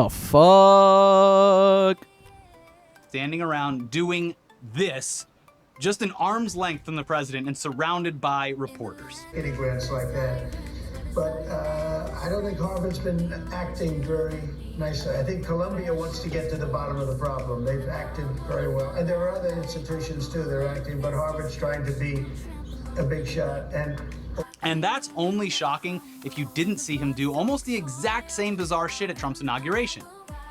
Oh, fuck. Standing around doing this, just an arm's length from the president and surrounded by reporters. Any grants like that. But I don't think Harvard's been acting very nicely. I think Columbia wants to get to the bottom of the problem. They've acted very well. And there are other institutions too that are acting, but Harvard's trying to be a big shot. And that's only shocking if you didn't see him do almost the exact same bizarre shit at Trump's inauguration,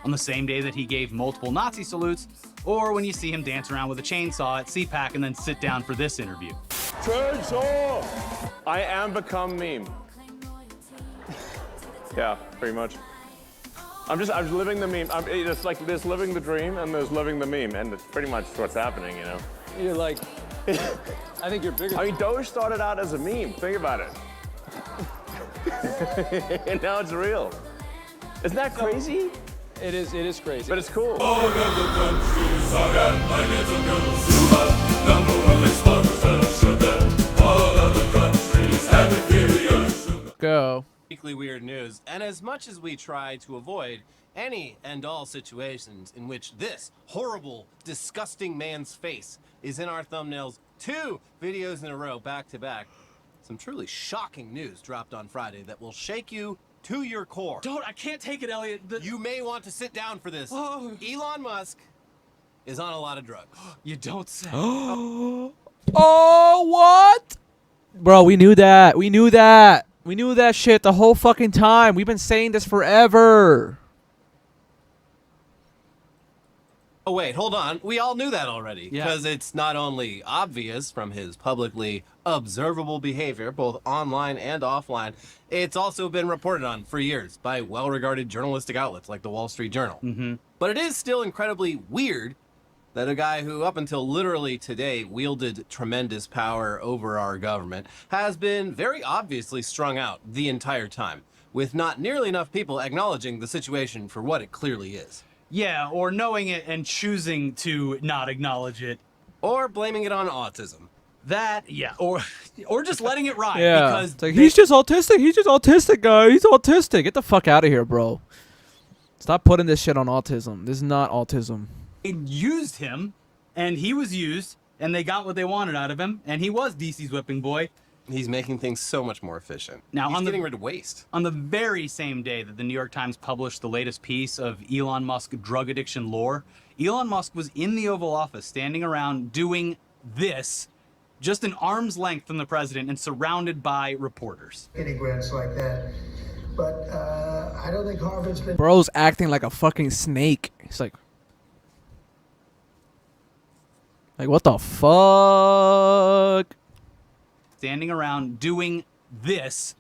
on the same day that he gave multiple Nazi salutes, or when you see him dance around with a chainsaw at CPAC and then sit down for this interview. Chainsaw! I am become meme. Yeah, pretty much. I'm just living the meme. It's like there's living the dream and there's living the meme, and it's pretty much what's happening, you know? You're like, I think you're bigger. I mean, Doge started out as a meme. Think about it. And now it's real. Isn't that crazy? It is crazy. But it's cool. Go. Weekly weird news, and as much as we try to avoid any and all situations in which this horrible, disgusting man's face is in our thumbnails 2 videos in a row back to back, some truly shocking news dropped on Friday that will shake you to your core. I can't take it, Elliot. You may want to sit down for this. Elon Musk is on a lot of drugs. You don't say. Oh, what? Bro, we knew that. We knew that. We knew that shit the whole fucking time. We've been saying this forever. Oh, wait, hold on. We all knew that already. Yeah. Because it's not only obvious from his publicly observable behavior, both online and offline, it's also been reported on for years by well-regarded journalistic outlets like the Wall Street Journal. But it is still incredibly weird that a guy who up until literally today wielded tremendous power over our government has been very obviously strung out the entire time, with not nearly enough people acknowledging the situation for what it clearly is. Yeah, or knowing it and choosing to not acknowledge it. Or blaming it on autism. That, yeah, or just letting it ride. Yeah. Because It's like, he's just autistic. He's just autistic, guy. He's autistic. Get the fuck out of here, bro. Stop putting this shit on autism. This is not autism. they used him, and he was used, and they got what they wanted out of him, and he was DC's whipping boy. He's making things so much more efficient. Now, he's on the- getting rid of waste. On the very same day that the New York Times published the latest piece of Elon Musk drug addiction lore, Elon Musk was in the Oval Office standing around doing this, just an arm's length from the president and surrounded by reporters. Any grants like that. But I don't think Harvard's been... Bro's acting like a fucking snake. He's like what the fuck? Standing around doing this,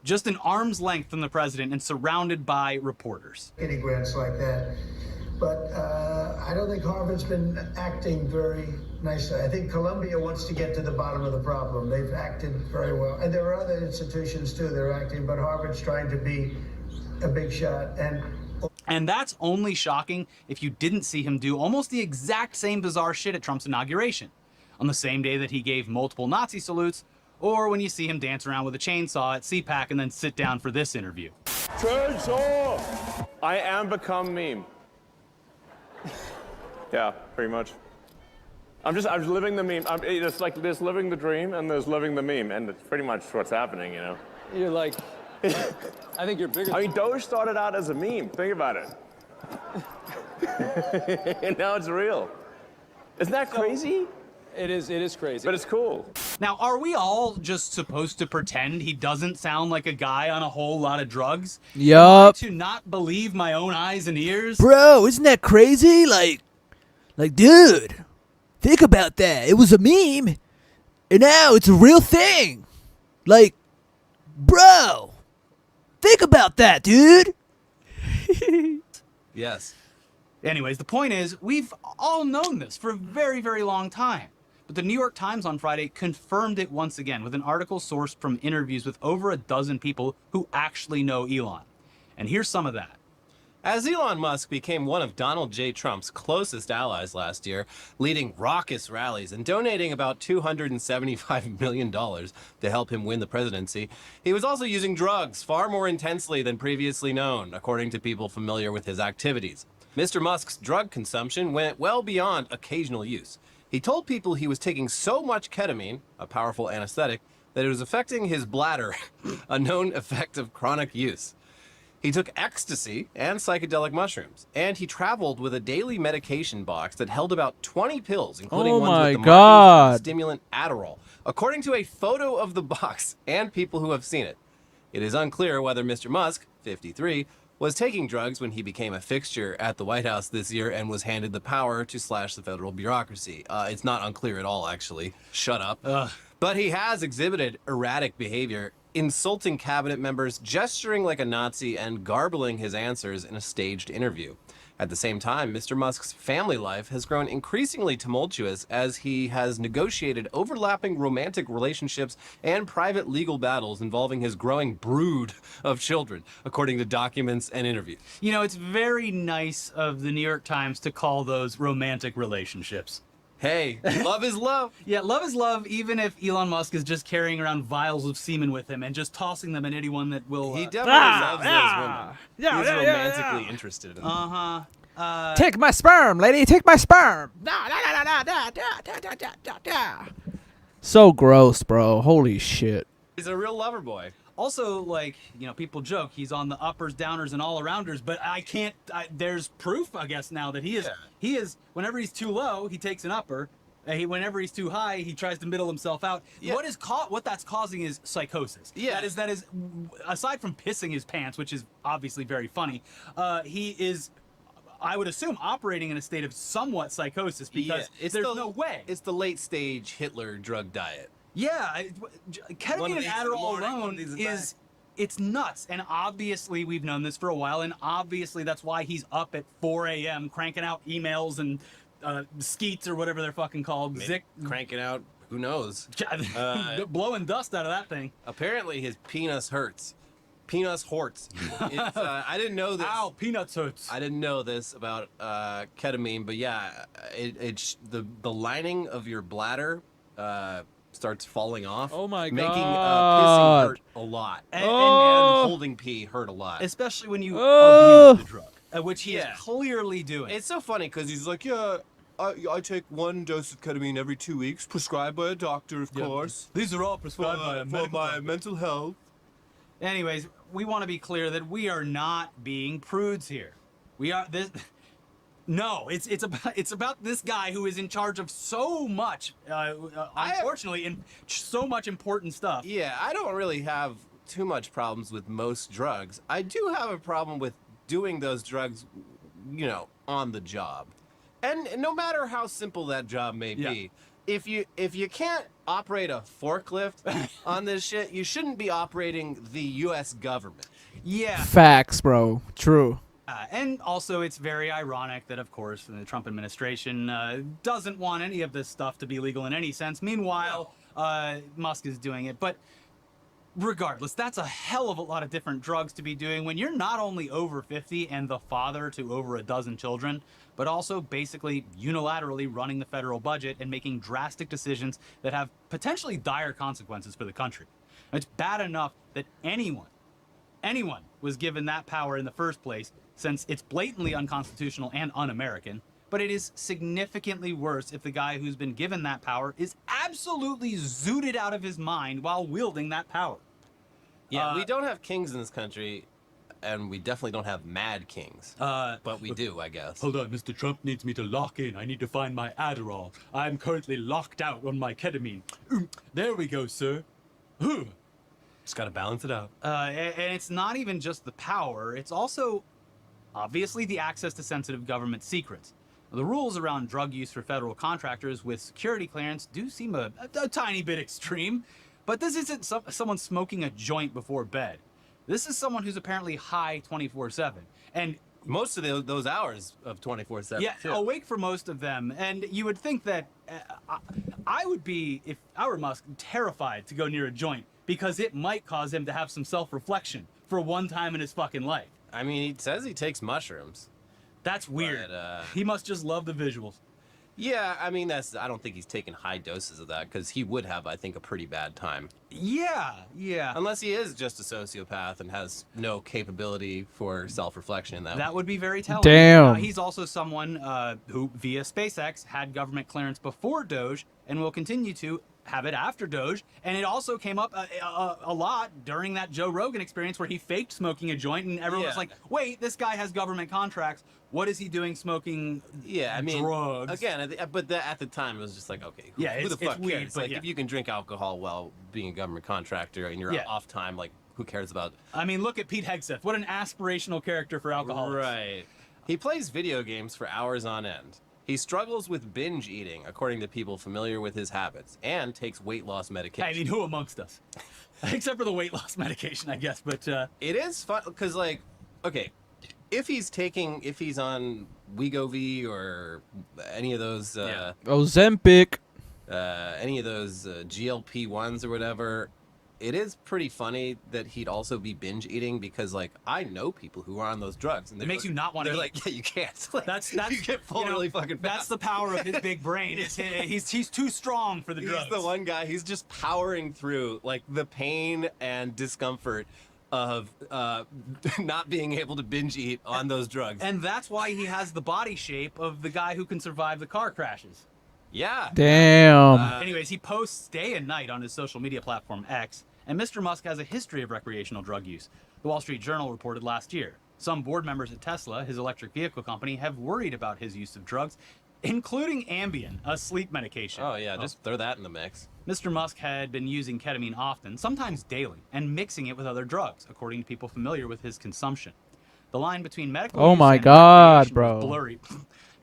just an arm's length from the president and surrounded by reporters. Any grants like that. But I don't think Harvard's been acting very nicely. I think Columbia wants to get to the bottom of the problem. They've acted very well. And there are other institutions, too, that are acting, but Harvard's trying to be a big shot. And that's only shocking if you didn't see him do almost the exact same bizarre shit at Trump's inauguration, on the same day that he gave multiple Nazi salutes, or when you see him dance around with a chainsaw at CPAC and then sit down for this interview. Chainsaw! I am become meme. Yeah, pretty much. I'm living the meme. It's like there's living the dream and there's living the meme, and it's pretty much what's happening, you know? You're like, I think you're bigger. I mean, Doge started out as a meme. Think about it. And now it's real. Isn't that crazy? It is crazy. But it's cool. Now, are we all just supposed to pretend he doesn't sound like a guy on a whole lot of drugs? Yup. To not believe my own eyes and ears? Bro, isn't that crazy? Like, dude, think about that. It was a meme, and now it's a real thing. Like, bro, think about that, dude. Yes. Anyways, the point is, we've all known this for a very, very long time. But the New York Times on Friday confirmed it once again with an article sourced from interviews with over a dozen people who actually know Elon. And here's some of that. As Elon Musk became one of Donald J. Trump's closest allies last year, leading raucous rallies and donating about $275 million to help him win the presidency, he was also using drugs far more intensely than previously known, according to people familiar with his activities. Mr. Musk's drug consumption went well beyond occasional use. He told people he was taking so much ketamine, a powerful anesthetic, that it was affecting his bladder, a known effect of chronic use. He took ecstasy and psychedelic mushrooms, and he traveled with a daily medication box that held about 20 pills, including Oh ones my with the God. marketing stimulant Adderall, according to a photo of the box and people who have seen it. It is unclear whether Mr. Musk, 53, was taking drugs when he became a fixture at the White House this year and was handed the power to slash the federal bureaucracy. It's not unclear at all, actually. Shut up. But he has exhibited erratic behavior, insulting cabinet members, gesturing like a Nazi, and garbling his answers in a staged interview. At the same time, Mr. Musk's family life has grown increasingly tumultuous as he has negotiated overlapping romantic relationships and private legal battles involving his growing brood of children, according to documents and interviews. You know, it's very nice of the New York Times to call those romantic relationships. Hey, love is love. Yeah, love is love, even if Elon Musk is just carrying around vials of semen with him and just tossing them at anyone that will... He definitely loves those women. He's romantically interested in them. Uh-huh. Take my sperm, lady. Take my sperm. So gross, bro. Holy shit. He's a real lover boy. Also, like, you know, people joke he's on the uppers, downers, and all-arounders, but there's proof, I guess, now that he is, whenever he's too low, he takes an upper. Whenever he's too high, he tries to middle himself out. Yeah. What that's causing is psychosis. Yeah. That is, aside from pissing his pants, which is obviously very funny, he is, I would assume, operating in a state of somewhat psychosis because there's no way. It's the late stage Hitler drug diet. Yeah, ketamine and Adderall alone is it's nuts. And obviously we've known this for a while, and obviously that's why he's up at 4 a.m. cranking out emails and skeets or whatever they're fucking called. Cranking out, who knows? Blowing dust out of that thing. Apparently his penis hurts. Penis horts. I didn't know this. Ow, peanuts hurts. I didn't know this about ketamine, but yeah, the lining of your bladder starts falling off. Oh my making God. pissing hurt a lot, and Oh. holding pee hurt a lot. Especially when you Oh. abuse the drug, which he is clearly doing. It's so funny because he's like, yeah, I take 1 dose of ketamine every 2 weeks, prescribed by a doctor, of course. These are all prescribed by a For medical my doctor. mental health. Anyways, we want to be clear that we are not being prudes here. We are this. No, it's about this guy who is in charge of so much, unfortunately, in so much important stuff. Yeah, I don't really have too much problems with most drugs. I do have a problem with doing those drugs, you know, on the job. And no matter how simple that job may be, if you can't operate a forklift on this shit, you shouldn't be operating the US government. Yeah. Facts, bro. True. And also, it's very ironic that, of course, the Trump administration doesn't want any of this stuff to be legal in any sense. Meanwhile, Musk is doing it. But regardless, that's a hell of a lot of different drugs to be doing when you're not only over 50 and the father to over a dozen children, but also basically unilaterally running the federal budget and making drastic decisions that have potentially dire consequences for the country. It's bad enough that anyone was given that power in the first place, since it's blatantly unconstitutional and un-American, but it is significantly worse if the guy who's been given that power is absolutely zooted out of his mind while wielding that power. Yeah, we don't have kings in this country, and we definitely don't have mad kings. But we do, I guess. Hold on, Mr. Trump needs me to lock in. I need to find my Adderall. I'm currently locked out on my ketamine. There we go, sir. Just gotta balance it out. And it's not even just the power, it's also obviously the access to sensitive government secrets. The rules around drug use for federal contractors with security clearance do seem a tiny bit extreme, but this isn't someone smoking a joint before bed. This is someone who's apparently high 24/7. And most of those hours of 24/7. yeah, too. awake for most of them. And you would think that I would be, if I were Musk, terrified to go near a joint because it might cause him to have some self-reflection for one time in his fucking life. I mean, he says he takes mushrooms. That's weird. But, he must just love the visuals. Yeah, I mean, I don't think he's taking high doses of that because he would have, I think, a pretty bad time. Yeah. Unless he is just a sociopath and has no capability for self-reflection. That would be very telling. Damn. He's also someone who, via SpaceX, had government clearance before Doge and will continue to have it after Doge. And it also came up a lot during that Joe Rogan experience where he faked smoking a joint and everyone was like, wait, this guy has government contracts. What is he doing smoking drugs? Again, but at the time, it was just like, okay, who the fuck weird, cares? but Like, if you can drink alcohol while being a government contractor and you're off time, like, who cares about... I mean, look at Pete Hegseth. What an aspirational character for alcoholics. Right. He plays video games for hours on end. He struggles with binge eating, according to people familiar with his habits, and takes weight loss medication. I mean, who amongst us? Except for the weight loss medication, I guess, but... It is fun, because, like, okay, if he's on Wegovy or any of those... Ozempic. Any of those GLP-1s or whatever... It is pretty funny that he'd also be binge eating because, like, I know people who are on those drugs, and it makes you not want to eat. They're like, yeah, you can't. Like, that's you get full really fucking fast. That's the power of his big brain. He's too strong for the drugs. He's the one guy. He's just powering through like the pain and discomfort of not being able to binge eat on those drugs. And that's why he has the body shape of the guy who can survive the car crashes. Yeah. Damn. Anyways, he posts day and night on his social media platform X, and Mr. Musk has a history of recreational drug use. The Wall Street Journal reported last year. Some board members at Tesla, his electric vehicle company, have worried about his use of drugs, including Ambien, a sleep medication. Oh, yeah, just throw that in the mix. Mr. Musk had been using ketamine often, sometimes daily, and mixing it with other drugs, according to people familiar with his consumption. The line between medical Oh use my and God, recreation bro. was blurry,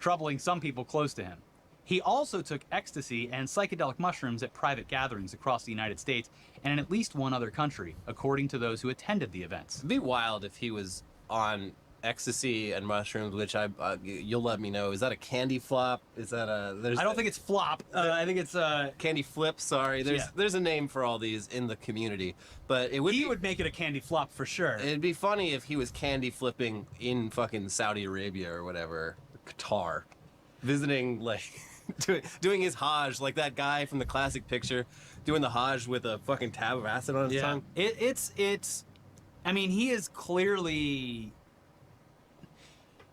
troubling some people close to him. He also took ecstasy and psychedelic mushrooms at private gatherings across the United States and in at least one other country, according to those who attended the events. It'd be wild if he was on ecstasy and mushrooms, which you'll let me know. Is that a candy flop? Is that a... I don't think it's flop. I think it's candy flip. Sorry, there's a name for all these in the community, but it would he would make it a candy flop for sure. It'd be funny if he was candy flipping in fucking Saudi Arabia or whatever, Qatar, visiting like doing his Hajj like that guy from the classic picture, doing the Hajj with a fucking tab of acid on his tongue. It's. I mean, he is clearly.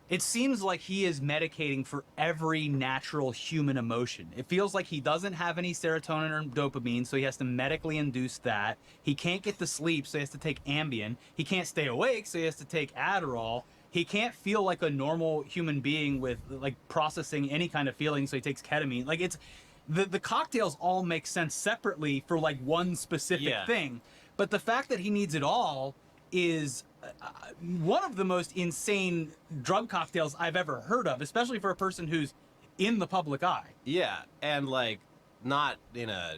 It seems like he is medicating for every natural human emotion. It feels like he doesn't have any serotonin or dopamine, so he has to medically induce that. He can't get to sleep, so he has to take Ambien. He can't stay awake, so he has to take Adderall. He can't feel like a normal human being with like processing any kind of feeling, so he takes ketamine. Like it's the cocktails all make sense separately for like one specific thing, but the fact that he needs it all is one of the most insane drug cocktails I've ever heard of, especially for a person who's in the public eye. Yeah, and like not in a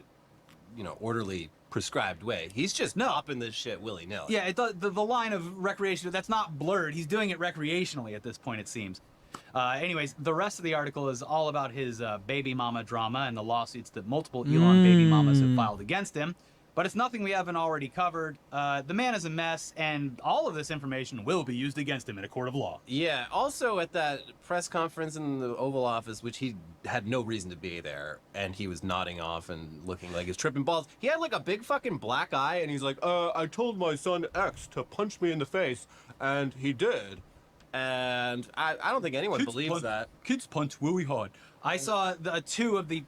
orderly prescribed way. He's just popping this shit willy-nilly. Yeah, the line of recreation, that's not blurred. He's doing it recreationally at this point, it seems. Anyways, the rest of the article is all about his baby mama drama and the lawsuits that multiple Elon baby mamas have filed against him. But it's nothing we haven't already covered. The man is a mess, and all of this information will be used against him in a court of law. Yeah, also at that press conference in the Oval Office, which he had no reason to be there, and he was nodding off and looking like he's tripping balls. He had like a big fucking black eye, and he's like, I told my son X to punch me in the face, and he did. And I don't think anyone believes that. Kids punch really hard. I saw two of the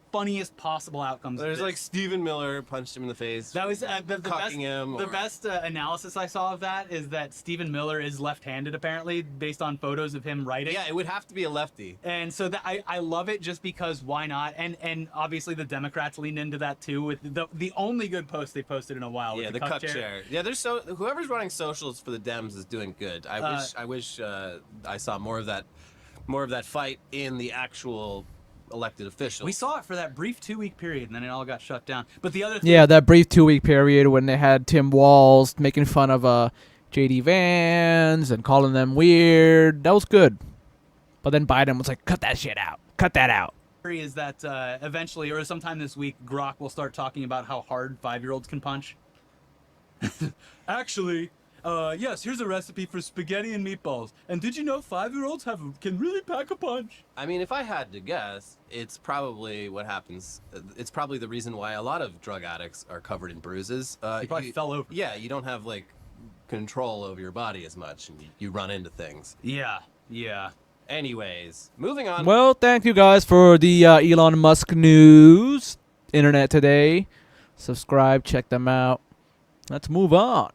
funniest possible outcomes. There's like Stephen Miller punched him in the face. That was the cocking him. The best analysis I saw of that is that Stephen Miller is left-handed apparently, based on photos of him writing. Yeah, it would have to be a lefty. And so that I love it just because why not? And obviously the Democrats leaned into that too with the only good post they posted in a while. Yeah, with the cup chair. Yeah, whoever's running socials for the Dems is doing good. I wish I saw more of that fight in the actual elected officials. We saw it for that brief 2-week period, and then it all got shut down. But the other thing, yeah, that brief 2-week period when they had Tim Walz making fun of J.D. Vance and calling them weird, that was good. But then Biden was like, cut that shit out. Cut that out. Is that eventually, or sometime this week, Grok will start talking about how hard 5-year-olds can punch. Actually, Yes, here's a recipe for spaghetti and meatballs. And did you know 5-year-olds can really pack a punch? I mean, if I had to guess, it's probably what happens. It's probably the reason why a lot of drug addicts are covered in bruises. He probably fell over. Yeah, you don't have like control over your body as much, and you run into things. Yeah, yeah. Anyways, moving on. Well, thank you guys for the Elon Musk news. Internet Today. Subscribe, check them out. Let's move on.